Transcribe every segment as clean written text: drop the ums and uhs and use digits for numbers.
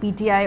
PTI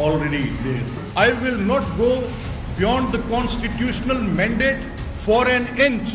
already there. I will not go beyond the constitutional mandate for an inch.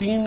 3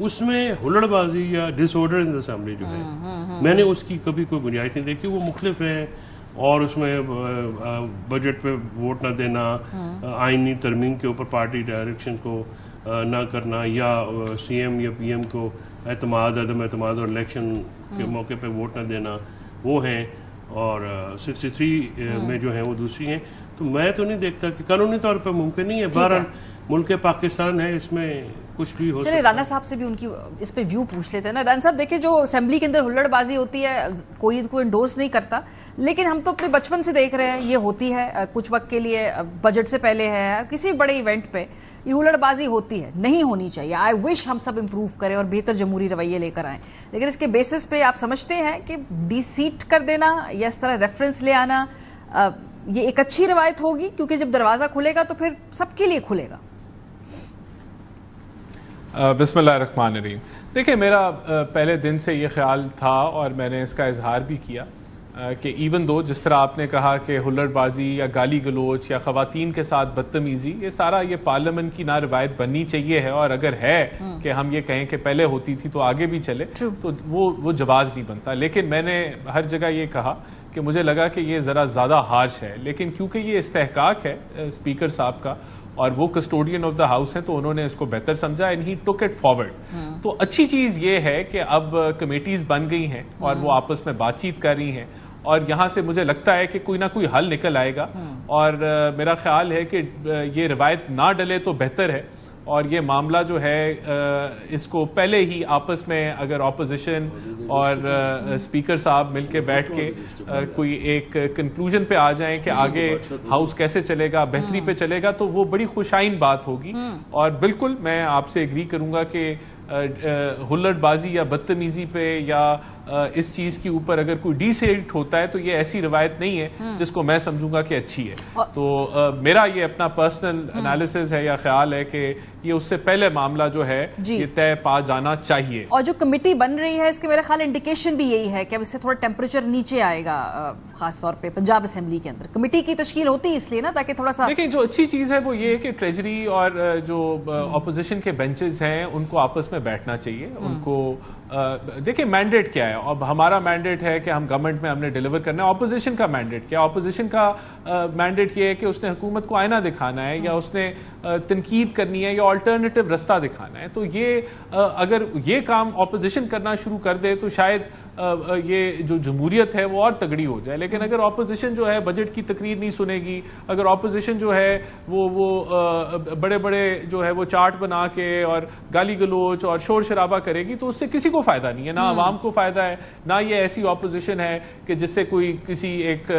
اس میں ہلڑ بازی یا ڈس order in assembly جو ہے میں نے اس کی کبھی کوئی بنیاد نہیں دیکھی. وہ مختلف ہیں اور اس میں بجٹ پہ ووٹ نہ دینا, آئینی ترمیم کے اوپر پارٹی ڈائریکشن کو نہ کرنا, یا سی ایم یا پی ایم کو اعتماد عدم اعتماد اور الیکشن کے موقع پہ ووٹ نہ دینا, وہ ہیں, اور 63 میں جو ہیں وہ دوسری ہیں. تو میں تو نہیں دیکھتا کہ قانونی طور پہ ممکن نہیں ہے. بہرحال ملک پاکستان ہے, اس میں کچھ بھی ہو. چلے رانا صاحب سے بھی ان کی اس پہ ویو پوچھ لیتے ہیں نا. رانا صاحب دیکھیں, جو اسمبلی کے اندر ہلڑ بازی ہوتی ہے کوئی انڈورس نہیں کرتا, لیکن ہم تو اپنے بچپن سے دیکھ رہے ہیں یہ ہوتی ہے کچھ وقت کے لیے, بجٹ سے پہلے ہے, کسی بڑے ایونٹ پہ یہ ہلڑ بازی ہوتی ہے, نہیں ہونی چاہیے. آئی وش ہم سب امپروو کریں اور بہتر جمہوری رویے لے کر آئیں, لیکن اس کے بیسس پہ آپ سمجھتے ہیں کہ ڈی سیٹ کر دینا یا اس طرح ریفرنس لے آنا یہ ایک اچھی روایت ہوگی, کیونکہ جب دروازہ کھلے گا تو پھر سب کے لیے کھلے گا. بسم اللہ الرحمن الرحیم. دیکھیں, میرا پہلے دن سے یہ خیال تھا اور میں نے اس کا اظہار بھی کیا کہ ایون دو جس طرح آپ نے کہا کہ ہلڑ بازی یا گالی گلوچ یا خواتین کے ساتھ بدتمیزی, یہ سارا یہ پارلیمنٹ کی نہ روایت بننی چاہیے ہے, اور اگر ہے کہ ہم یہ کہیں کہ پہلے ہوتی تھی تو آگے بھی چلے تو وہ جواز نہیں بنتا. لیکن میں نے ہر جگہ یہ کہا کہ مجھے لگا کہ یہ ذرا زیادہ ہارش ہے, لیکن کیونکہ یہ استحقاق ہے اسپیکر صاحب کا اور وہ کسٹوڈین آف دا ہاؤس ہیں تو انہوں نے اس کو بہتر سمجھا and he took it forward. تو اچھی چیز یہ ہے کہ اب کمیٹیز بن گئی ہیں اور وہ آپس میں بات چیت کر رہی ہیں, اور یہاں سے مجھے لگتا ہے کہ کوئی نہ کوئی حل نکل آئے گا. اور میرا خیال ہے کہ یہ روایت نہ ڈلے تو بہتر ہے, اور یہ معاملہ جو ہے اس کو پہلے ہی آپس میں اگر اپوزیشن اور اسپیکر صاحب مل کے بیٹھ کے کوئی ایک کنکلوژن پہ آ جائیں کہ آگے ہاؤس کیسے چلے گا, بہتری پہ چلے گا, تو وہ بڑی خوشائن بات ہوگی. اور بالکل میں آپ سے ایگری کروں گا کہ ہلڑ بازی یا بدتمیزی پہ یا اس چیز کے اوپر اگر کوئی ڈی سیٹ ہوتا ہے تو یہ ایسی روایت نہیں ہے جس کو میں سمجھوں گا کہ اچھی ہے. تو میرا یہ اپنا پرسنل انالیسز ہے یا خیال ہے کہ یہ اس سے پہلے معاملہ جو ہے یہ طے پا جانا چاہیے. اور جو کمیٹی بن رہی ہے اس کے میرے خیال انڈیکیشن بھی یہی ہے کہ اب اس سے تھوڑا ٹیمپریچر نیچے آئے گا, خاص طور پہ پنجاب اسمبلی کے اندر کمیٹی کی تشکیل ہوتی ہے اس لیے نا, تاکہ تھوڑا سا. دیکھیں, جو اچھی چیز ہے وہ یہ ہے کہ ٹریجری اور جو اپوزیشن کے بینچز ہیں ان کو آپس میں بیٹھنا چاہیے. ان کو دیکھیں مینڈیٹ کیا ہے, اب ہمارا مینڈیٹ ہے کہ ہم گورنمنٹ میں ہم نے ڈیلیور کرنا ہے. اپوزیشن کا مینڈیٹ کیا, اپوزیشن کا مینڈیٹ یہ ہے کہ اس نے حکومت کو آئینہ دکھانا ہے, یا اس نے تنقید کرنی ہے, یا آلٹرنیٹیو رستہ دکھانا ہے. تو یہ اگر یہ کام اپوزیشن کرنا شروع کر دے تو شاید یہ جو جمہوریت ہے وہ اور تگڑی ہو جائے. لیکن اگر اپوزیشن جو ہے بجٹ کی تقریر نہیں سنے گی, اگر اپوزیشن جو ہے وہ بڑے بڑے جو ہے وہ چارٹ بنا کے اور گالی گلوچ اور شور شرابہ کرے گی, تو اس سے کسی کو فائدہ نہیں ہے, نہ عوام کو فائدہ ہے, نہ یہ ایسی اپوزیشن ہے کہ جس سے کوئی کسی ایک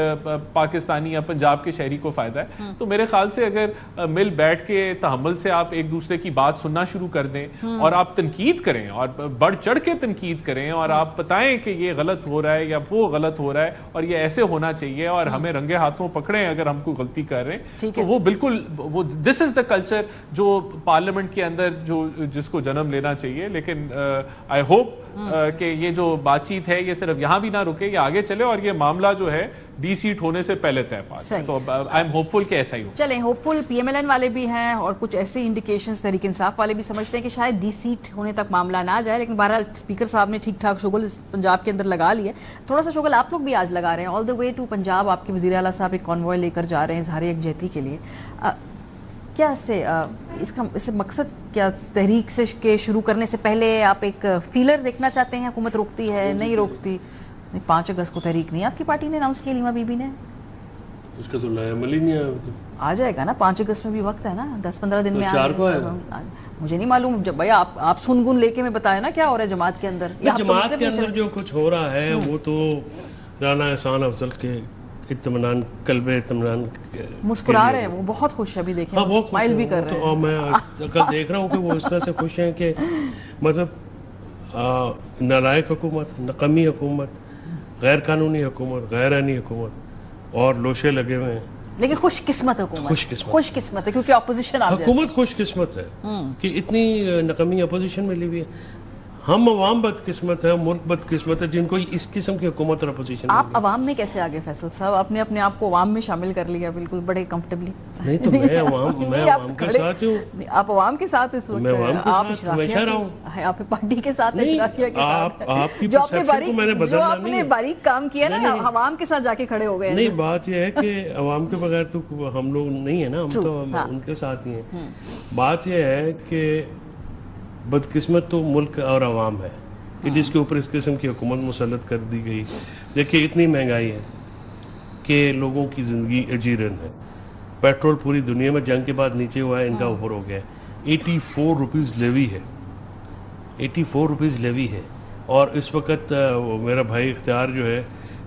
پاکستانی یا پنجاب کے شہری کو فائدہ ہے. تو میرے خیال سے اگر مل بیٹھ کے تحمل سے آپ ایک دوسرے کی بات سننا شروع کر دیں اور آپ تنقید کریں اور بڑھ چڑھ کے تنقید کریں اور آپ بتائیں کہ یہ غلط ہو رہا ہے یا وہ غلط ہو رہا ہے اور یہ ایسے ہونا چاہیے اور ہمیں رنگے ہاتھوں پکڑیں اگر ہم کوئی غلطی کر رہے ہیں, تو وہ بالکل وہ دس از دا کلچر جو پارلیمنٹ کے اندر جو جس کو جنم لینا چاہیے. لیکن آئی ہوپ کہ یہ جو بات چیت ہے یہ صرف یہاں بھی نہ رکے, یہ آگے چلے اور یہ معاملہ جو ہے ڈی سیٹ ہونے سے پہلے طے پا جائے. تو آئی ایم ہوپ فل کہ ایسا ہی ہو. چلیں, ہوپ فل پی ایم ایل این والے بھی ہیں اور کچھ ایسی انڈیکیشنز تحریک انصاف والے بھی سمجھتے ہیں کہ شاید ڈی سیٹ ہونے تک معاملہ نہ جائے. لیکن بہرحال اسپیکر صاحب نے ٹھیک ٹھاک شغل پنجاب کے اندر لگا لیا. تھوڑا سا شغل آپ لوگ بھی آج لگا رہے ہیں, آل دا وے ٹو پنجاب. آپ کے وزیر اعلیٰ صاحب ایک کانوائے لے کر جا رہے ہیں اظہار یکجہتی کے لیے. کیا اس سے مقصد کیا, تحریک سے کے شروع کرنے سے پہلے آپ ایک فیلر دیکھنا چاہتے ہیں, حکومت روکتی ہے نہیں روکتی؟ 5 اگست کو تحریک نہیں آپ کی پارٹی نے اناؤنس کی, لیما بی بی نے, اس کا تو عمل ہی نہیں آ جائے گا نا. 5 اگست میں بھی وقت ہے نا, 10-15 دن میں مجھے نہیں معلوم. جب بھائی آپ سن گن لے کے میں بتائیں نا کیا ہو رہا ہے جماعت کے اندر. جماعت کے اندر جو کچھ ہو رہا ہے وہ تو رانا احسان افضل کے اطمینان, قلب اطمینان, مسکرا رہے ہیں وہ, بہت خوش ہے, ابھی دیکھیں اسمائل بھی کر رہے ہیں. اور میں دیکھ رہا ہوں کہ وہ اس طرح سے خوش ہیں کہ مطلب نالائق حکومت, نقمی حکومت, غیر قانونی حکومت, غیر آئینی حکومت اور لوشے لگے ہوئے ہیں. لیکن خوش قسمت حکومت, خوش قسمت ہے کیونکہ اپوزیشن حکومت خوش قسمت ہے کہ اتنی نقمی اپوزیشن ملی ہوئی ہے. ہم عوام بدقسمت ہے، ملک بدقسمت ہے جن کو اس قسم کی حکومت اور اپوزیشن. آپ عوام میں کیسے آگے فیصل صاحب؟ آپ نے اپنے آپ کو عوام میں شامل کر لیا بالکل بڑے کمفرٹیبلی. نہیں تو میں عوام کے ساتھ ہوں. آپ عوام کے ساتھ اس وقت آپ پارٹی کے ساتھ اشرافیہ کے ساتھ جو آپ نے باریک کام کیا نا عوام کے ساتھ جا کے کھڑے ہو گئے. نہیں بات یہ ہے کہ عوام کے بغیر تو ہم لوگ نہیں ہیں نا، ہم تو ان کے ساتھ ہی ہیں. بات یہ ہے کہ بدقسمت تو ملک اور عوام ہے کہ جس کے اوپر اس قسم کی حکومت مسلط کر دی گئی. دیکھیے اتنی مہنگائی ہے کہ لوگوں کی زندگی اجیرن ہے. پیٹرول پوری دنیا میں جنگ کے بعد نیچے ہوا ہے، ان کا اوپر ہو گیا ہے. 84 روپیز لیوی ہے، 84 روپیز لیوی ہے. اور اس وقت میرا بھائی اختیار جو ہے،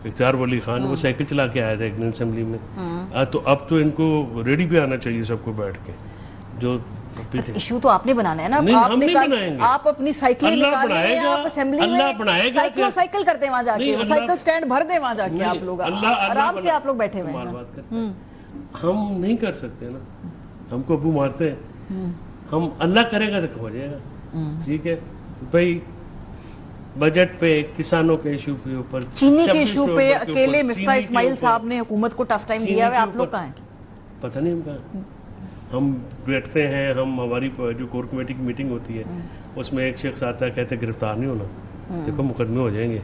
اختیار ولی خان، وہ سائیکل چلا کے آیا تھا ایک دن اسمبلی میں. تو اب تو ان کو ریڈی پہ آنا چاہیے سب کو بیٹھ کے. جو ایشو تو آپ نے بنانا ہے نا. آپ اپنی سائیکل نکالیں، آپ اسمبلی میں سائیکل کرتے ہیں وہاں جا کے، سائیکل سٹینڈ بھر دیں وہاں جا کے. آپ لوگ آرام سے آپ لوگ بیٹھے ہوئے ہیں. ہم نہیں کر سکتے نا، ہم کو ابو مارتے ہیں. ہم اللہ کرے گا تو ہو جائے گا. ٹھیک ہے بھائی، بجٹ پہ، کسانوں کے ایشو پہ، اوپر چینی کے ایشو پہ اکیلے مفتاح اسماعیل صاحب نے حکومت کو ٹف ٹائم دیا ہے. آپ لوگ کہاں ہیں؟ پتہ نہیں ہم کہاں. ہم بیٹھتے ہیں، ہماری جو کور کمیٹی کی میٹنگ ہوتی ہے اس میں ایک شخص آتا ہے، کہتے ہیں گرفتار نہیں ہونا، دیکھو مقدمے ہو جائیں گے.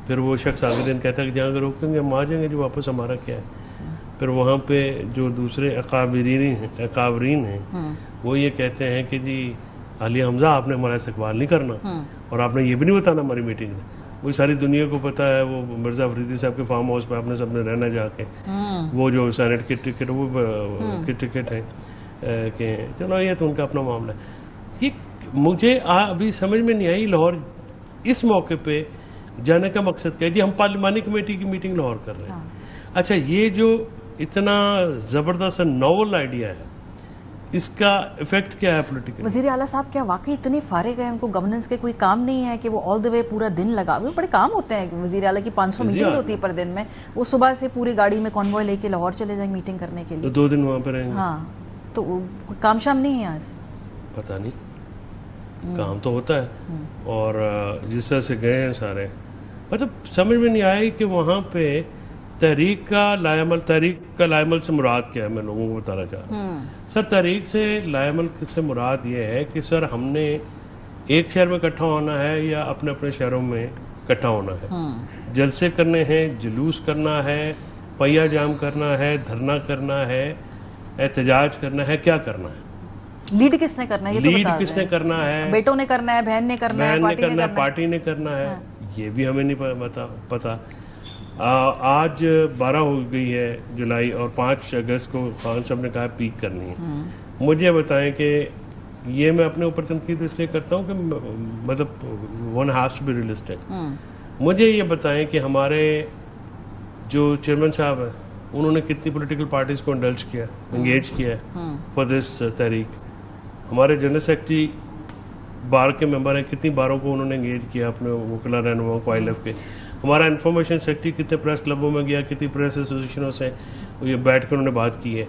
پھر وہ شخص آگے دن کہتا ہے کہ جہاں روکیں گے ہم آ جائیں گے، جو واپس ہمارا کیا ہے. پھر وہاں پہ جو دوسرے اکابرین ہیں وہ یہ کہتے ہیں کہ جی علی حمزہ آپ نے ہمارا استقبال نہیں کرنا، اور آپ نے یہ بھی نہیں بتانا ہماری میٹنگ میں. وہ ساری دنیا کو پتا ہے، وہ مرزا افریدی صاحب کے فارم ہاؤس پہ آپ نے سب نے رہنا جا کے. وہ جو سینٹ کی ٹکٹ، وہ کی ٹکٹ ہے کہ چلو یہ تو ان کا اپنا معاملہ ہے. یہ مجھے ابھی سمجھ میں نہیں آئی لاہور اس موقع پہ جانے کا مقصد کیا ہے. جی ہم پارلیمانی کمیٹی کی میٹنگ لاہور کر رہے ہیں. اچھا یہ جو اتنا زبردست ناول آئیڈیا ہے، اس کا ایفیکٹ کیا ہے پولیٹیکل؟ وزیر اعلیٰ صاحب کیا واقعی اتنے فارغ ہیں، ان کو گورننس کے کوئی کام نہیں ہے کہ وہ آل دی وے پورا دن لگا ہوئے؟ بڑے کام ہوتے ہیں وزیر اعلیٰ کی، 500 میٹنگ ہوتی ہے پر دن میں. وہ صبح سے پوری گاڑی میں کانوائے لے کے لاہور چلے جائیں میٹنگ کرنے کے لیے، 2 دن وہاں پہ رہیں گے. ہاں تو کام شام نہیں ہے یہاں سے؟ پتہ نہیں، کام تو ہوتا ہے. اور جس طرح سے گئے ہیں سارے، مطلب سمجھ میں نہیں آئی کہ وہاں پہ تحریک کا لائعمل سے مراد کیا ہے. میں لوگوں کو بتانا چاہ رہا ہوں سر، تحریک سے لائعمل سے مراد یہ ہے کہ سر ہم نے ایک شہر میں اکٹھا ہونا ہے یا اپنے اپنے شہروں میں اکٹھا ہونا ہے. جلسے کرنے ہیں، جلوس کرنا ہے، پہیا جام کرنا ہے، دھرنا کرنا ہے، احتجاج کرنا ہے، کیا کرنا ہے؟ لیڈ کس نے کرنا ہے؟ لیڈ کس نے کرنا ہے؟ بیٹوں نے کرنا ہے، بہن نے کرنا ہے، پارٹی نے کرنا ہے. یہ بھی ہمیں نہیں پتا. آج 12 ہو گئی ہے جولائی، اور 5 اگست کو خان صاحب نے کہا پیک کرنی ہے. مجھے بتائیں کہ یہ میں اپنے اوپر تنقید اس لیے کرتا ہوں کہ مطلب one has to be realistic. مجھے یہ بتائیں کہ ہمارے جو چیئرمین صاحب ہیں انہوں نے کتنی پولیٹیکل پارٹیز کو انڈلج کیا، انگیج کیا ہے فار دس تحریک. ہمارے جنرل سیکرٹری بار کے ممبر ہیں، کتنی باروں کو انہوں نے انگیج کیا اپنے وکلا رہنماؤں کو ILF کے. ہمارا انفارمیشن سیکرٹری کتنے پریس کلبوں میں گیا، کتنی پریس ایسوسیشنوں سے یہ بیٹھ کر انہوں نے بات کی ہے.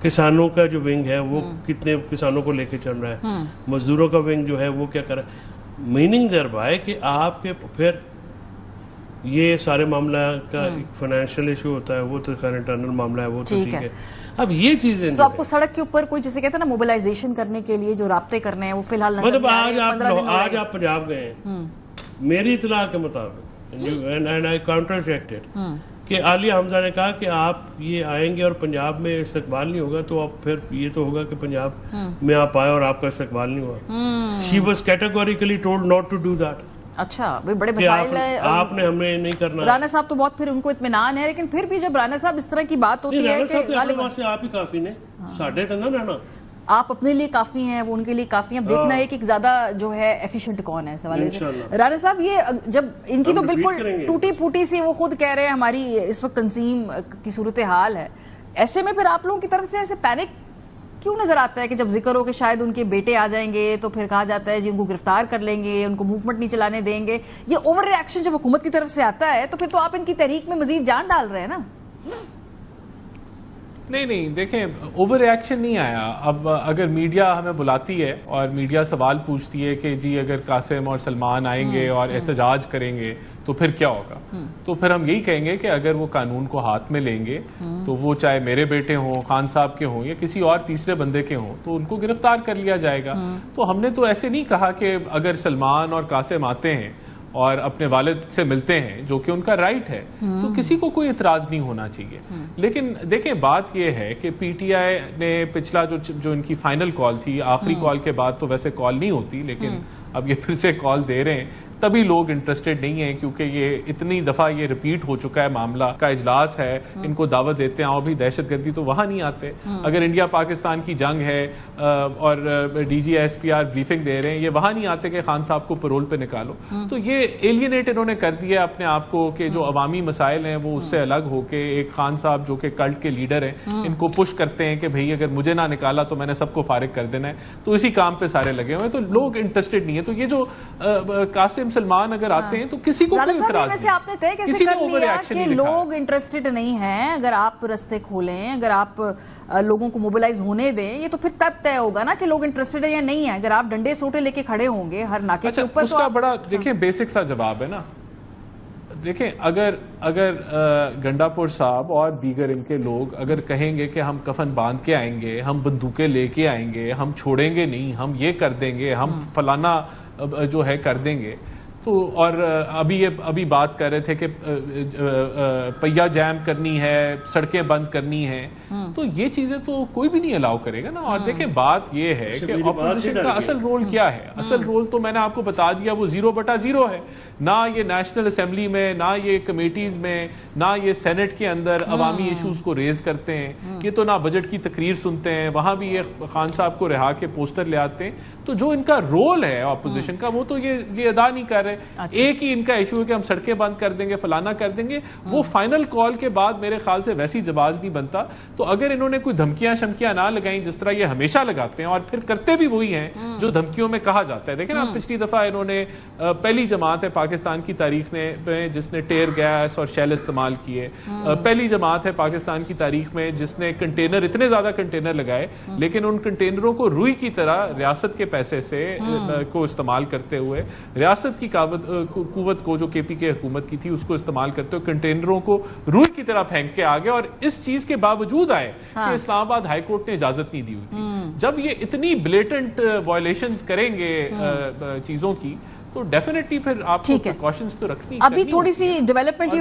کسانوں کا جو ونگ ہے وہ کتنے کسانوں کو لے کے چل رہا ہے. مزدوروں کا ونگ جو ہے وہ کیا کر رہا ہے. میننگ دربائے کہ آپ کے پھر یہ سارے معاملہ کا فائنینشیل ایشو ہوتا ہے، وہ تو خیر انٹرنل معاملہ ہے، وہ تو ٹھیک ہے. اب یہ چیزیں تو آپ کو سڑک کے اوپر کوئی جسے کہتے ہیں نا موبلائزیشن کرنے کے لیے جو رابطے کرنے ہیں وہ فی الحال مطلب آج آپ پنجاب گئے ہیں، میری اطلاع کے مطابق اینڈ آئی کاؤنٹر چیکڈ کہ عالیہ حمزہ نے کہا کہ آپ یہ آئیں گے اور پنجاب میں استقبال نہیں ہوگا تو اب پھر یہ تو ہوگا کہ پنجاب میں آپ آئے اور آپ کا استقبال نہیں ہوا. She was categorically told not to do that. اچھا بڑے مسائل ہیں، آپ نے ہمیں نہیں کرنا. رانا صاحب تو بہت پھر ان کو اطمینان ہے، لیکن پھر بھی جب رانا صاحب اس طرح کی بات ہوتی ہے کہ آپ ہی کافی نے ساڑھے تھا نا رہنا، آپ اپنے لیے کافی ہیں، وہ ان کے لیے کافی ہیں. اب دیکھنا ہے کہ زیادہ جو ہے ایفیشینٹ کون ہے اس حوالے سے. رانا صاحب یہ جب ان کی تو بالکل ٹوٹی پھوٹی سی، وہ خود کہہ رہے ہیں ہماری اس وقت تنظیم کی صورتحال ہے، ایسے میں پھر آپ لوگوں کی طرف سے ایسے پینک کیوں نظر آتا ہے کہ جب ذکر ہو کہ شاید ان کے بیٹے آ جائیں گے تو پھر کہا جاتا ہے جی ان کو گرفتار کر لیں گے، ان کو موومنٹ نہیں چلانے دیں گے. یہ اوور ری ایکشن جب حکومت کی طرف سے آتا ہے تو پھر تو آپ ان کی تحریک میں مزید جان ڈال رہے ہیں نا. نہیں دیکھیں اوور ریئیکشن نہیں آیا. اب اگر میڈیا ہمیں بلاتی ہے اور میڈیا سوال پوچھتی ہے کہ جی اگر قاسم اور سلمان آئیں گے اور احتجاج کریں گے تو پھر کیا ہوگا, تو پھر ہم یہی کہیں گے کہ اگر وہ قانون کو ہاتھ میں لیں گے تو وہ چاہے میرے بیٹے ہوں, خان صاحب کے ہوں یا کسی اور تیسرے بندے کے ہوں, تو ان کو گرفتار کر لیا جائے گا. تو ہم نے تو ایسے نہیں کہا کہ اگر سلمان اور قاسم آتے ہیں اور اپنے والد سے ملتے ہیں جو کہ ان کا رائٹ ہے تو کسی کو کوئی اعتراض نہیں ہونا چاہیے. لیکن دیکھیں بات یہ ہے کہ پی ٹی آئی نے پچھلا جو ان کی فائنل کال تھی, آخری کال کے بعد تو ویسے کال نہیں ہوتی, لیکن اب یہ پھر سے کال دے رہے ہیں, تبھی لوگ انٹرسٹڈ نہیں ہیں کیونکہ یہ اتنی دفعہ یہ ریپیٹ ہو چکا ہے. معاملہ کا اجلاس ہے, ان کو دعوت دیتے ہیں, اور بھی دہشت گردی تو وہاں نہیں آتے. اگر انڈیا پاکستان کی جنگ ہے اور D G S P R briefing دے رہے ہیں, یہ وہاں نہیں آتے کہ خان صاحب کو پرول پہ نکالو. تو یہ ایلینیٹ انہوں نے کر دیا اپنے آپ کو کہ جو عوامی مسائل ہیں وہ اس سے الگ ہو کے ایک خان صاحب جو کہ کلٹ کے لیڈر ہیں ان کو پش کرتے ہیں کہ بھئی اگر مجھے نہ نکالا تو میں نے سب کو فارغ کر دینا ہے. تو اسی کام پہ سارے لگے ہوئے ہیں, تو لوگ انٹرسٹڈ نہیں ہے. تو یہ جو قاسم سلمان اگر آتے ہیں تو کسی کو کوئی اعتراض نہیں. آپ نے طے کیسے کر لیا کہ لوگ انٹرسٹڈ نہیں ہیں؟ اگر آپ رستے کھولیں, اگر آپ لوگوں کو موبلائز ہونے دیں, یہ تو پھر تب طے ہوگا نا کہ لوگ انٹرسٹڈ ہیں یا نہیں ہیں. اگر آپ ڈنڈے سوٹے لے کے کھڑے ہوں گے ہر ناکے کے اوپر, اس کا بڑا دیکھیں بیسک سا جواب ہے نا. دیکھیں اگر گنڈاپور صاحب اور دیگر ان کے لوگ اگر کہیں گے کہ ہم کفن باندھ کے آئیں گے, ہم بندوقیں لے کے آئیں گے, ہم چھوڑیں گے نہیں, ہم یہ کر دیں گے, ہم فلانا جو ہے کر دیں گے, تو اور ابھی بات کر رہے تھے کہ پہیا جیم کرنی ہے, سڑکیں بند کرنی ہیں, تو یہ چیزیں تو کوئی بھی نہیں الاؤ کرے گا نا. اور دیکھیں بات یہ ہے کہ اپوزیشن کا اصل رول کیا ہے. اصل رول تو میں نے آپ کو بتا دیا, وہ 0/0 ہے. نہ یہ نیشنل اسمبلی میں, نہ یہ کمیٹیز میں, نہ یہ سینٹ کے اندر عوامی ایشوز کو ریز کرتے ہیں. یہ تو نہ بجٹ کی تقریر سنتے ہیں, وہاں بھی یہ خان صاحب کو رہا کے پوسٹر لے آتے ہیں. تو جو ان کا رول ہے اپوزیشن کا وہ تو یہ ادا نہیں کر رہے. ایک ہی ان کا ایشو ہے کہ ہم سڑکیں بند کر دیں گے, فلانا کر دیں گے. وہ فائنل کال کے بعد میرے خیال سے ویسی جواز نہیں بنتا. تو اگر انہوں نے کوئی دھمکیاں شمکیاں نہ لگائیں جس طرح یہ ہمیشہ لگاتے ہیں, اور پھر کرتے بھی وہی ہیں جو دھمکیوں میں کہا جاتا ہے. دیکھیں نا, پچھلی دفعہ انہوں نے پہلی جماعت ہے پاکستان کی تاریخ میں جس نے ٹیئر گیس اور شیل استعمال کیے, پہلی جماعت ہے پاکستان کی تاریخ میں جس نے کنٹینر, اتنے زیادہ کنٹینر لگائے, لیکن ان کنٹینروں کو روئی کی طرح ریاست کے پیسے سے کو استعمال کرتے ہوئے, ریاست کی قوت کو جو کے پی کے حکومت کی تھی اس کو استعمال کرتے ہوئے کنٹینروں کو روئی کی طرح پھینک کے آگے, اور اس چیز کے باوجود آئے کہ اسلام آباد ہائی کورٹ نے اجازت نہیں دی ہوئی تھی. جب یہ اتنی بلیٹنٹ وائلیشنز کریں گے چیزوں کی تو ڈیفینیٹلی پھر آپ کو پریکاشنز تو رکھنی. ابھی تھوڑی سی ڈیولپمنٹ,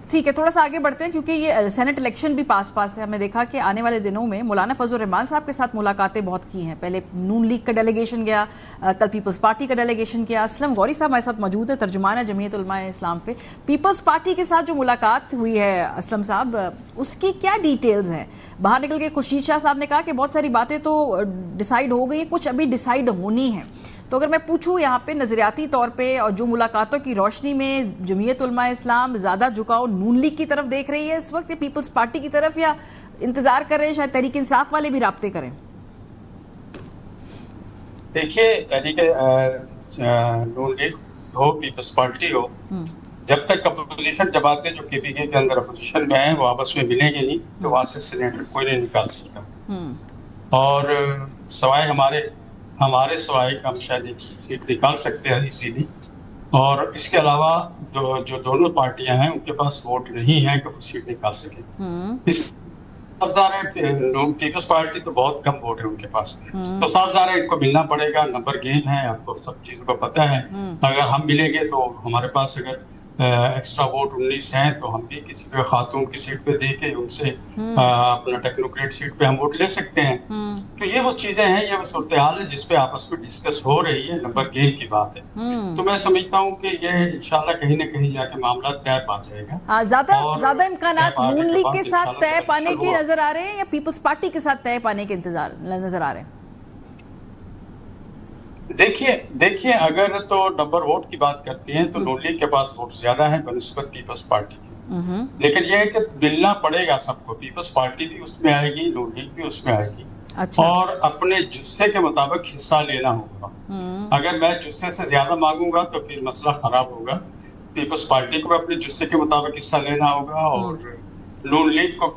ٹھیک ہے تھوڑا سا آگے بڑھتے ہیں کیونکہ یہ سینٹ الیکشن بھی پاس ہے. ہم نے دیکھا کہ آنے والے دنوں میں مولانا فضل الرحمان صاحب کے ساتھ ملاقاتیں بہت کی ہیں. پہلے نون لیگ کا ڈیلیگیشن گیا, کل پیپلز پارٹی کا ڈیلیگیشن گیا. اسلم غوری صاحب ہمارے ساتھ موجود ہے, ترجمان ہے جمعیت علماء اسلام پہ. پیپلز پارٹی کے ساتھ جو ملاقات ہوئی ہے اسلم صاحب, اس کی کیا ڈیٹیلز ہیں؟ باہر نکل کے خورشید شاہ صاحب نے کہا کہ بہت ساری باتیں تو ڈیسائیڈ ہو گئی, کچھ ابھی ڈیسائیڈ ہونی ہیں. تو اگر میں پوچھوں یہاں پہ نظریاتی طور پہ اور جو ملاقاتوں کی روشنی میں جمعیت علماء اسلام زیادہ جھکاؤ نون لیگ کی طرف دیکھ رہی ہے اس وقت, یا پیپلز پارٹی کی طرف, یا انتظار کر رہے ہیں شاید تحریک انصاف والے بھی رابطے کریں؟ دیکھیے تحریک نون لیگ ہو, پیپلز پارٹی ہو, جب تک اپوزیشن جماعتیں جو کے پی کے اندر اپوزیشن میں ہیں وہ آپس میں ملیں گے نہیں تو وہاں سے سینیٹر کوئی نہیں نکال سکتا. اور سوائے ہمارے سوائے کا ہم شاید ایک سیٹ نکال سکتے ہیں ایزیلی. اور اس کے علاوہ جو دونوں پارٹیاں ہیں ان کے پاس ووٹ نہیں ہے کہ وہ سیٹ نکال سکیں. پیپلز پارٹی تو بہت کم ووٹ ہے ان کے پاس, تو صاف ظاہر ہے ان کو ملنا پڑے گا. نمبر گیم ہے, آپ کو سب چیزوں کا پتہ ہے. اگر ہم ملیں گے تو ہمارے پاس اگر ایکسٹرا ووٹ 19 ہیں تو ہم بھی کسی پہ خاتون کی سیٹ پہ دے کے ان سے اپنا ٹیکنوکریٹ سیٹ پہ ہم ووٹ لے سکتے ہیں. تو یہ وہ چیزیں ہیں, یہ وہ صورتحال ہے جس پہ آپس میں ڈسکس ہو رہی ہے. نمبر گیم کی بات ہے. تو میں سمجھتا ہوں کہ یہ انشاءاللہ کہیں نہ کہیں جا کے معاملات طے پا جائے گا. زیادہ امکانات نون لیگ کے ساتھ طے پانے کے نظر آ رہے ہیں یا پیپلز پارٹی کے ساتھ طے پانے کے انتظار نظر آ رہے ہیں؟ دیکھیے اگر تو نمبر ووٹ کی بات کرتی ہیں تو نون لیگ کے پاس ووٹ زیادہ ہیں بنسبت پیپلز پارٹی کی. لیکن یہ ہے کہ ملنا پڑے گا سب کو. پیپلز پارٹی بھی اس میں آئے گی, نون لیگ بھی اس میں آئے گی, اور اپنے جثے کے مطابق حصہ لینا ہوگا. اگر میں جثے سے زیادہ مانگوں گا تو پھر مسئلہ خراب ہوگا. پیپلز پارٹی کو اپنے جثے کے مطابق حصہ لینا ہوگا اور نون لیگ کو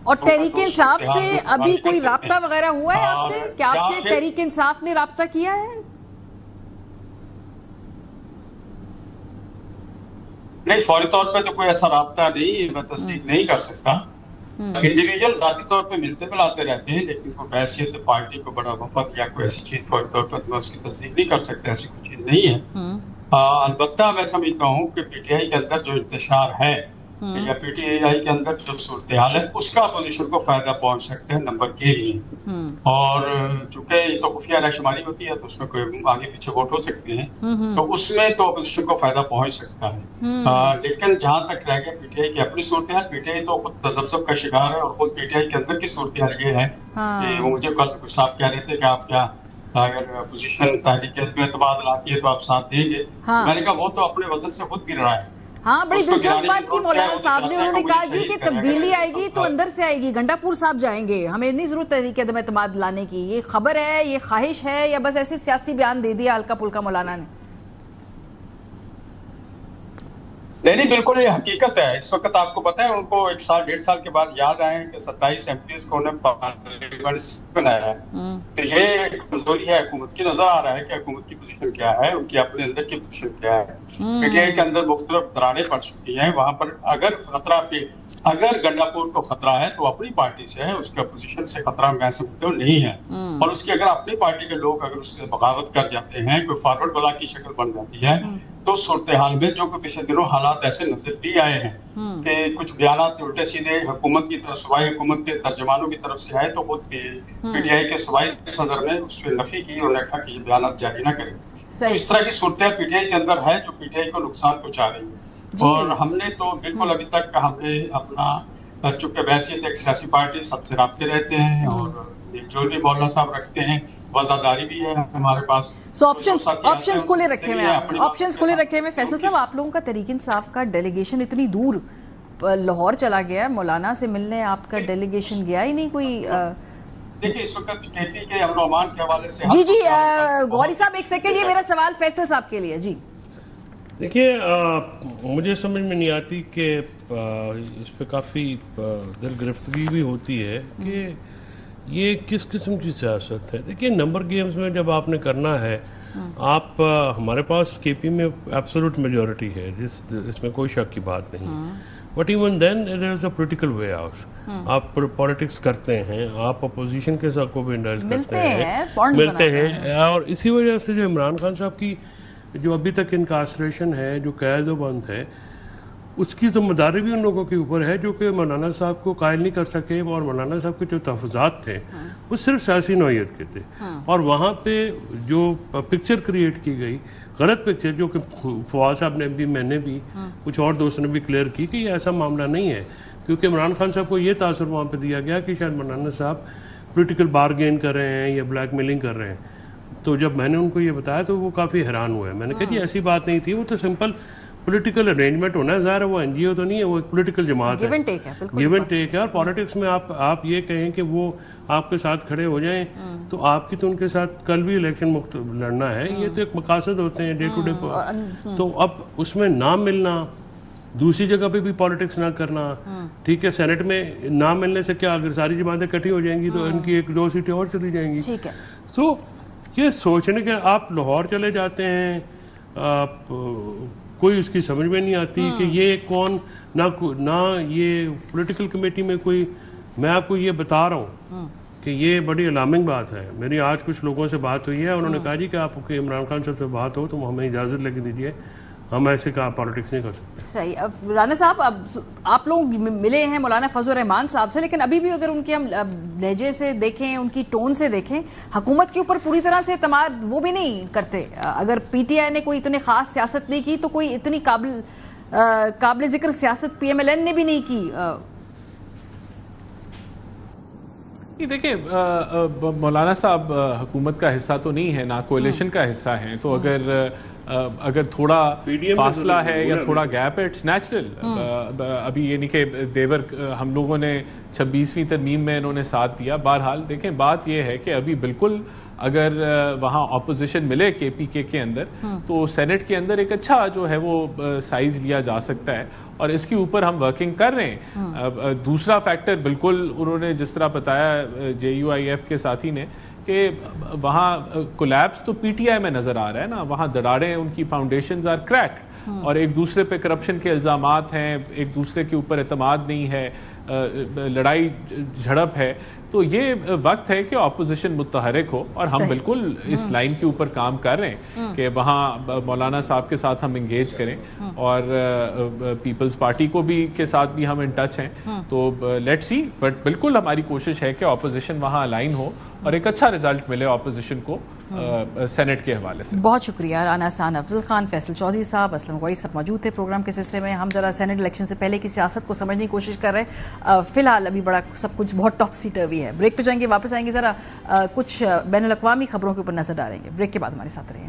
اور تحریک انصاف سے ابھی کوئی رابطہ وغیرہ ہوا ہے آپ سے؟ کیا آپ سے تحریک انصاف نے رابطہ کیا ہے؟ نہیں، فوری طور پہ تو کوئی ایسا رابطہ نہیں، میں تصدیق نہیں کر سکتا. انڈیویجل ذاتی طور پہ ملتے ملاتے رہتے ہیں، لیکن کوئی بحثیت پارٹی کو بڑا وفد یا کوئی ایسی چیز فوری طور پر میں اس کی تصدیق نہیں کر سکتا، ایسی کوئی چیز نہیں ہے. البتہ میں سمجھتا ہوں کہ پی ٹی آئی کے اندر جو انتشار ہے یا پی ٹی آئی کے اندر جو صورتحال ہے اس کا اپوزیشن کو فائدہ پہنچ سکتے ہیں نمبر کے لیے. اور چونکہ یہ تو خفیہ رائے شماری ہوتی ہے تو اس میں کوئی آگے پیچھے ووٹ ہو سکتے ہیں، تو اس میں تو اپوزیشن کو فائدہ پہنچ سکتا ہے. لیکن جہاں تک رہ گیا پی ٹی آئی کی اپنی صورتحال، پی ٹی آئی تو خود تذبذب کا شکار ہے، اور خود پی ٹی آئی کے اندر کی صورتحال یہ ہے کہ مجھے کل کچھ صاحب کہہ رہے تھے کہ آپ کیا اگر اپوزیشن تحریک میں اعتماد لاتی ہے تو آپ ساتھ دیں گے. میں نے کہا وہ تو اپنے وزن سے خود گر رہا ہے. ہاں، بڑی دلچسپ بات کی مولانا صاحب نے. انہوں نے کہا جی کہ تبدیلی آئے گی تو اندر سے آئے گی. گنڈا پور صاحب جائیں گے، ہمیں نہیں ضرورت تحریک عدم اعتماد لانے کی. یہ خبر ہے، یہ خواہش ہے، یا بس ایسے سیاسی بیان دے دیا ہلکا پھلکا مولانا نے؟ نہیں، بالکل یہ حقیقت ہے. اس وقت آپ کو پتہ ہے ان کو 1 سال 1.5 سال کے بعد یاد آئے کہ 27 MPs کو انہیں پارلیمنٹ بنایا ہے. تو یہ ایک کمزوری ہے حکومت کی. نظر آ رہا ہے کہ حکومت کی پوزیشن کیا ہے، ان کی اپنے اندر کی پوزیشن کیا ہے. پی ٹی آئی کے اندر مختلف دراڑیں پڑ چکی ہیں. وہاں پر اگر گنڈا پور کو خطرہ ہے تو اپنی پارٹی سے ہے، اس کے اپوزیشن سے خطرہ میں سمجھتا ہوں نہیں ہے. اور اس کی اگر اپنی پارٹی کے لوگ اگر اس سے بغاوت کر جاتے ہیں، کوئی فارورڈ بلاک کی شکل بن جاتی ہے، تو صورتحال میں جو کہ پچھلے دنوں حالات ایسے نظر بھی آئے ہیں کہ کچھ بیانات الٹے سیدھے حکومت کی طرف، صوبائی حکومت کے ترجمانوں کی طرف سے آئے، تو خود پی ٹی آئی کے صوبائی صدر نے اس پہ نفی کی اور نے کہا کہ یہ بیانات جاری نہ کریں. تو اس طرح کی صورتحال پی ٹی آئی کے اندر ہے جو پی ٹی آئی کو نقصان پہنچا رہی ہے. اور ہم نے تو بالکل ابھی تک ہم نے اپنا چونکہ بحثیت ایک سیاسی پارٹی سب سے رابطے رہتے ہیں، اور جو بھی مولانا صاحب رکھتے ہیں وزاداری بھی ہے ہمارے پاس. سو آپشنز کھلے رکھے ہوئے ہیں، آپشنز کھلے رکھے ہوئے. فیصل صاحب، آپ لوگوں کا تحریک انصاف کا ڈیلیگیشن اتنی دور لاہور چلا گیا ہے، مولانا سے ملنے آپ کا ڈیلیگیشن گیا ہی نہیں کوئی؟ دیکھیے اس وقت کھیتی کے امن و امان کے حوالے سے جی غوری صاحب ایک سیکنڈ، یہ میرا سوال فیصل صاحب کے لیے. جی دیکھیے، مجھے سمجھ میں نہیں آتی کہ اس پہ کافی دل گرفتگی بھی ہوتی ہے کہ یہ کس قسم کی سیاست ہے. دیکھیے نمبر گیمز میں جب آپ نے کرنا ہے، آپ ہمارے پاس کے پی میں ایبسولوٹ میجورٹی ہے، اس میں کوئی شک کی بات نہیں. But even then there is a political way out. آپ پولیٹکس کرتے ہیں، آپ اپوزیشن کے ساتھ کو بھی انڈلج ملتے ہیں. اور اسی وجہ سے جو عمران خان صاحب کی جو ابھی تک انکارسریشن ہے، جو قید و بند ہے، اس کی ذمہ داری بھی ان لوگوں کے اوپر ہے جو کہ مولانا صاحب کو قائل نہیں کر سکے. اور مولانا صاحب کے جو تحفظات تھے وہ صرف سیاسی نوعیت کے تھے. اور وہاں پہ جو پکچر کریٹ کی گئی، غلط پکچر، جو کہ فواد صاحب نے بھی، میں نے بھی، کچھ اور دوستوں نے بھی کلیئر کی کہ یہ ایسا معاملہ نہیں ہے. کیونکہ عمران خان صاحب کو یہ تاثر وہاں پہ دیا گیا کہ شاید مولانا صاحب پولیٹیکل بارگین کر رہے ہیں یا بلیک میلنگ کر رہے ہیں. تو جب میں نے ان کو یہ بتایا تو وہ کافی حیران ہوئے. میں نے کہا جی ایسی بات نہیں تھی، وہ تو سمپل پولیٹیکل ارینجمنٹ ہونا ہے. ظاہر ہے وہ این جی او تو نہیں ہے، وہ ایک پولیٹیکل جماعت ہے، گیو اینڈ ٹیک ہے. اور پالیٹکس میں آپ یہ کہیں کہ وہ آپ کے ساتھ کھڑے ہو جائیں تو آپ کی تو ان کے ساتھ کل بھی الیکشن لڑنا ہے. یہ تو ایک مقاصد ہوتے ہیں ڈے ٹو ڈے. تو اب اس میں نام ملنا، دوسری جگہ پہ بھی پالیٹکس نہ کرنا، ٹھیک ہے. سینٹ میں نام ملنے سے کیا، اگر ساری جماعتیں کٹھی ہو جائیں گی تو ان کی 1-2 سیٹیں اور چلی جائیں گی. تو یہ سوچنے کے آپ لاہور چلے جاتے ہیں، کوئی اس کی سمجھ میں نہیں آتی کہ یہ کون، نہ یہ پولیٹیکل کمیٹی میں کوئی. میں آپ کو یہ بتا رہا ہوں کہ یہ بڑی الارمنگ بات ہے. میری آج کچھ لوگوں سے بات ہوئی ہے، انہوں نے کہا جی کہ آپ کے عمران خان صاحب سے بات ہو تو ہمیں اجازت لگی دیجیے، ہم ایسے کا پالیٹکس نہیں کر سکتے. صحیح. اب رانا صاحب، اب آپ لوگ ملے ہیں مولانا فضل الرحمان صاحب سے، لیکن ابھی بھی اگر ان کے ہم لہجے سے دیکھیں، ان کی ٹون سے دیکھیں، حکومت کے اوپر پوری طرح سے اعتماد وہ بھی نہیں کرتے. اگر پی ٹی آئی نے کوئی اتنی خاص سیاست نہیں کی تو کوئی اتنی قابل ذکر سیاست پی ایم ایل این نے بھی نہیں کی. دیکھیں مولانا صاحب حکومت کا حصہ تو نہیں ہے، نہ کولیشن کا حصہ ہیں. تو اگر تھوڑا فاصلہ ہے یا تھوڑا گیپ ہے، اٹس نیچرل. ابھی یہ نہیں کہ دیور ہم لوگوں نے 26ویں ترمیم میں انہوں نے ساتھ دیا. بہرحال دیکھیں بات یہ ہے کہ ابھی بالکل اگر وہاں اپوزیشن ملے کے پی کے اندر تو سینٹ کے اندر ایک اچھا جو ہے وہ سائز لیا جا سکتا ہے، اور اس کے اوپر ہم ورکنگ کر رہے ہیں. دوسرا فیکٹر بالکل انہوں نے جس طرح بتایا JUIF کے ساتھی نے کہ وہاں کولیپس تو PTI میں نظر آ رہا ہے نا، وہاں دراڑیں ان کی فاؤنڈیشنز آر کریک، اور ایک دوسرے پہ کرپشن کے الزامات ہیں، ایک دوسرے کے اوپر اعتماد نہیں ہے، لڑائی جھڑپ ہے. تو یہ وقت ہے کہ اپوزیشن متحرک ہو، اور ہم بالکل اس لائن کے اوپر کام کر رہے ہیں کہ وہاں مولانا صاحب کے ساتھ ہم انگیج کریں، اور پیپلز پارٹی کو بھی کے ساتھ بھی ہم ان ٹچ ہیں. تو لیٹ سی، بٹ بالکل ہماری کوشش ہے کہ اپوزیشن وہاں الائن ہو اور ایک اچھا رزلٹ ملے اپوزیشن کو سینٹ کے حوالے سے. بہت شکریہ رانا احسان افضل خان، فیصل چودھری صاحب، اسلم غوث سب موجود تھے پروگرام کے سلسلے میں. ہم ذرا سینٹ الیکشن سے پہلے کی سیاست کو سمجھنے کی کوشش کر رہے ہیں. فی الحال ابھی بڑا سب کچھ بہت ٹاپ سی ٹروی ہے. بریک پہ جائیں گے، واپس آئیں گے، ذرا کچھ بین الاقوامی خبروں کے اوپر نظر ڈالیں گے. بریک کے بعد ہمارے ساتھ رہیں.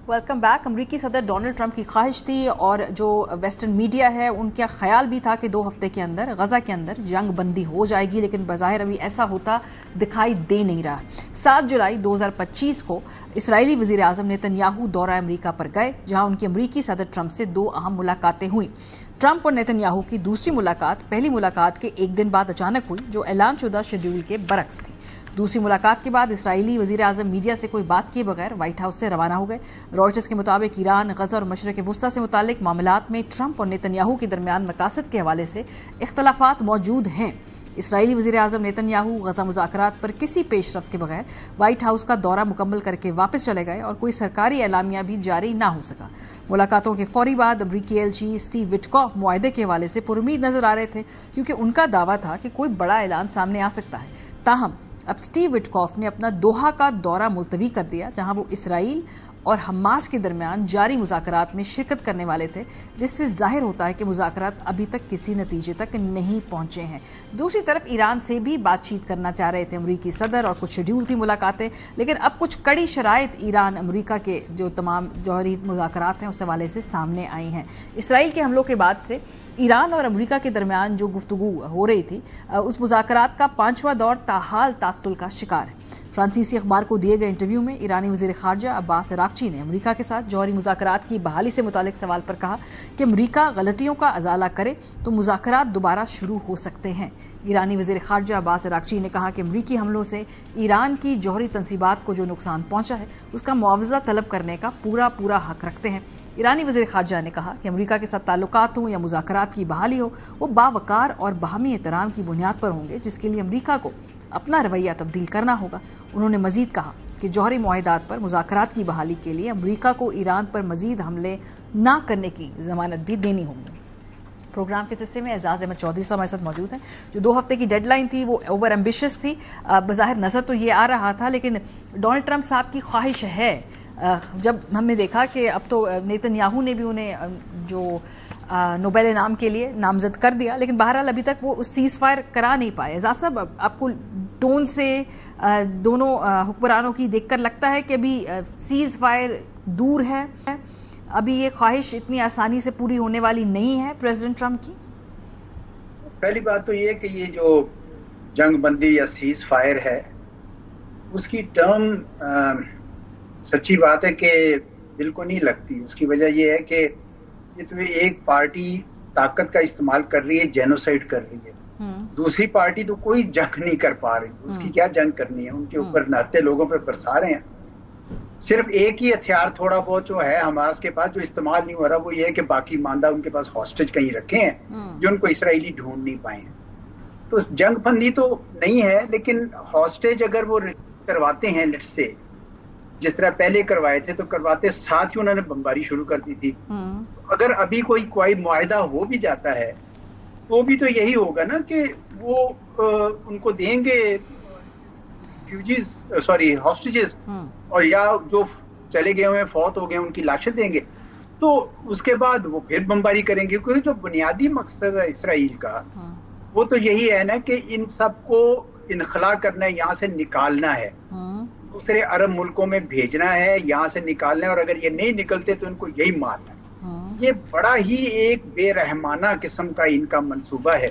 Welcome back. امریکی صدر ڈونلڈ ٹرمپ کی خواہش تھی، اور جو ویسٹرن میڈیا ہے ان کا خیال بھی تھا کہ 2 ہفتے کے اندر غزہ کے اندر جنگ بندی ہو جائے گی، لیکن بظاہر ابھی ایسا ہوتا دکھائی دے نہیں رہا. 7 جولائی 2025 کو اسرائیلی وزیر اعظم نیتن یاہو دورہ امریکہ پر گئے، جہاں ان کی امریکی صدر ٹرمپ سے 2 اہم ملاقاتیں ہوئیں. ٹرمپ اور نیتن یاہو کی دوسری ملاقات پہلی ملاقات کے 1 دن بعد اچانک ہوئی، جو اعلان شدہ شیڈول کے برعکس تھی. دوسری ملاقات کے بعد اسرائیلی وزیر اعظم میڈیا سے کوئی بات کیے بغیر وائٹ ہاؤس سے روانہ ہو گئے. روئٹرز کے مطابق ایران، غزہ اور مشرق وسطیٰ سے متعلق معاملات میں ٹرمپ اور نیتن یاہو کے درمیان مقاصد کے حوالے سے اختلافات موجود ہیں. اسرائیلی وزیر اعظم نیتن یاہو غزہ مذاکرات پر کسی پیش رفت کے بغیر وائٹ ہاؤس کا دورہ مکمل کر کے واپس چلے گئے، اور کوئی سرکاری اعلامیہ بھی جاری نہ ہو سکا. ملاقاتوں کے فوری بعد امریکی ایلچی اسٹیو وٹکاف معاہدے کے حوالے سے پرامید نظر آ رہے تھے، کیونکہ ان کا دعویٰ تھا کہ کوئی بڑا اعلان سامنے آ سکتا ہے. تاہم اب اسٹیو وٹکاف نے اپنا دوحہ کا دورہ ملتوی کر دیا، جہاں وہ اسرائیل اور حماس کے درمیان جاری مذاکرات میں شرکت کرنے والے تھے، جس سے ظاہر ہوتا ہے کہ مذاکرات ابھی تک کسی نتیجے تک نہیں پہنچے ہیں. دوسری طرف ایران سے بھی بات چیت کرنا چاہ رہے تھے امریکی صدر، اور کچھ شیڈول تھی ملاقاتیں، لیکن اب کچھ کڑی شرائط ایران امریکہ کے جو تمام جوہری مذاکرات ہیں اس حوالے سے سامنے آئی ہیں. اسرائیل کے حملوں کے بعد سے ایران اور امریکہ کے درمیان جو گفتگو ہو رہی تھی، اس مذاکرات کا 5واں دور تاحال تعطل کا شکار ہے. فرانسیسی اخبار کو دیے گئے انٹرویو میں ایرانی وزیر خارجہ عباس اراغچی نے امریکہ کے ساتھ جوہری مذاکرات کی بحالی سے متعلق سوال پر کہا کہ امریکہ غلطیوں کا ازالہ کرے تو مذاکرات دوبارہ شروع ہو سکتے ہیں. ایرانی وزیر خارجہ عباس اراغچی نے کہا کہ امریکی حملوں سے ایران کی جوہری تنصیبات کو جو نقصان پہنچا ہے اس کا معاوضہ طلب کرنے کا پورا حق رکھتے ہیں. ایرانی وزیر خارجہ نے کہا کہ امریکہ کے ساتھ تعلقات ہوں یا مذاکرات کی بحالی ہو، وہ باوقار اور باہمی احترام کی بنیاد پر ہوں گے، جس کے لیے امریکہ کو اپنا رویہ تبدیل کرنا ہوگا. انہوں نے مزید کہا کہ جوہری معاہدات پر مذاکرات کی بحالی کے لیے امریکہ کو ایران پر مزید حملے نہ کرنے کی ضمانت بھی دینی ہوگی. پروگرام کے سلسلے میں اعزاز احمد چودھری صاحب ہمارے ساتھ موجود ہیں. جو 2 ہفتے کی ڈیڈ لائن تھی وہ اوور ایمبیشس تھی، بظاہر نظر تو یہ آ رہا تھا، لیکن ڈونلڈ ٹرمپ صاحب کی خواہش ہے، جب ہم نے دیکھا کہ اب تو نیتن یاہو نے بھی انہیں جو نوبل انعام کے لیے نامزد کر دیا، لیکن بہرحال ابھی تک وہ اس سیز فائر کرا نہیں پائے. اعزاز صاحب، آپ کو ٹون سے دونوں حکمرانوں کی دیکھ کر لگتا ہے کہ ابھی سیز فائر دور ہے، ابھی یہ خواہش اتنی آسانی سے پوری ہونے والی نہیں ہے پریزیڈنٹ ٹرمپ کی؟ پہلی بات تو یہ کہ یہ جو جنگ بندی یا سیز فائر ہے اس کی ٹرم سچی بات ہے کہ دل کو نہیں لگتی. اس کی وجہ یہ ہے کہ یہ تو ایک پارٹی طاقت کا استعمال کر رہی ہے، جینوسائڈ کر رہی ہے، دوسری پارٹی تو کوئی جنگ نہیں کر پا رہی. اس کی کیا جنگ کرنی ہے؟ ان کے اوپر نہتے لوگوں پہ برسا رہے ہیں. صرف ایک ہی ہتھیار تھوڑا بہت جو ہے حماس کے پاس جو استعمال نہیں ہو رہا، وہ یہ ہے کہ باقی ماندہ ان کے پاس ہاسٹیج کہیں رکھے ہیں جو ان کو اسرائیلی ڈھونڈ نہیں پائے ہیں. تو جنگ بندی تو نہیں ہے، لیکن ہاسٹیج اگر وہ کرواتے ہیں لیٹ سے جس طرح پہلے کروائے تھے، تو کرواتے ساتھ ہی انہوں نے بمباری شروع کر دی تھی. اگر ابھی کوئی معاہدہ ہو بھی جاتا ہے تو بھی تو یہی ہوگا نا کہ وہ ان کو دیں گے ہاسٹیجز، اور یا جو چلے گئے ہوئے فوت ہو گئے ان کی لاشیں دیں گے، تو اس کے بعد وہ پھر بمباری کریں گے. کیونکہ جو بنیادی مقصد ہے اسرائیل کا وہ تو یہی ہے نا کہ ان سب کو انخلا کرنا ہے، یہاں سے نکالنا ہے، دوسرے عرب ملکوں میں بھیجنا ہے، یہاں سے نکالنا ہے، اور اگر یہ نہیں نکلتے تو ان کو یہی مارنا ہے. یہ بڑا ہی ایک بے رحمانہ قسم کا ان کا منصوبہ ہے.